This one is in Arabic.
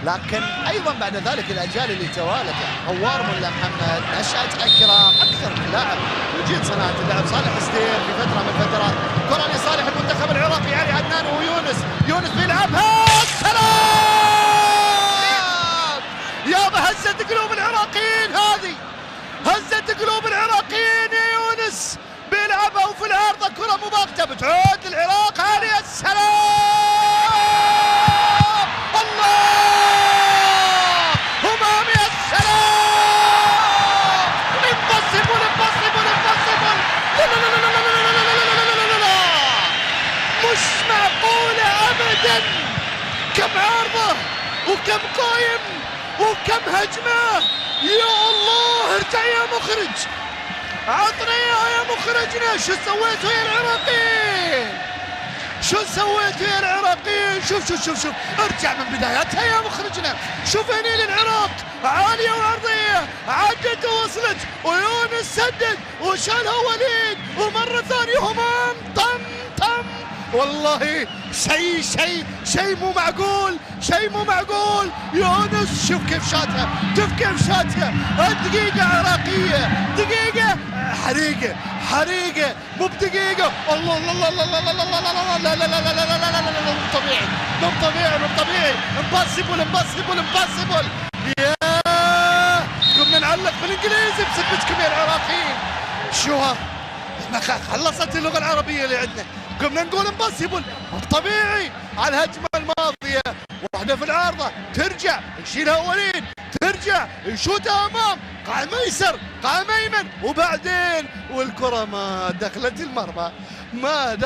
لكن ايضا بعد ذلك الاجيال اللي توالت، هوار ملا محمد، نشأة اكرم، اكثر من لاعب يجيد صناعه اللعب. صالح ستير في فتره من الفترات، كره لصالح المنتخب العراقي، علي عدنان ويونس بيلعبها، سلام يابا، هزت قلوب العراقيين، هذه هزت قلوب العراقيين يا يونس، بيلعبها وفي العارضه كره مباغته بتعود للعراق، هذه السلام، الله همامي السلام، امبوسيبل امبوسيبل امبوسيبل، لا لا لا لا لا لا لا، مش معقوله ابدا، كم عارضه وكم قايم وكم هجمه، يا الله ارجع يا مخرج، عطنا اياها يا مخرجنا، شو سويتوا يا العراقيين؟ شو سويتوا يا العراقيين؟ شوف ارجع من بدايتها يا مخرجنا، شوف هني للعراق عاليه وعرضيه، عدت ووصلت ويونس سدد وشالها وليد، ومره ثانيه همام طم والله شيء مو معقول، شيء مو معقول. يونس شوف كيف شاتها، الدقيقة عراقية، دقيقة حريقة مو بدقيقة، الله الله الله الله الله الله لا لا لا لا لا لا لا لا لا، مو طبيعي، امبوسيبل، ياه قمنا نعلق بالانجليزي بسبتكم يا العراقيين، شو ها خلصت اللغة العربية اللي عندنا، قمنا نقول امبوسيبل، طبيعي على الهجمة الماضية، واحدة في العارضة ترجع يشيلها وليد، ترجع يشوتها امام، قائم ايسر قائم ايمن، وبعدين والكرة ما دخلت المرمى، ما دخلت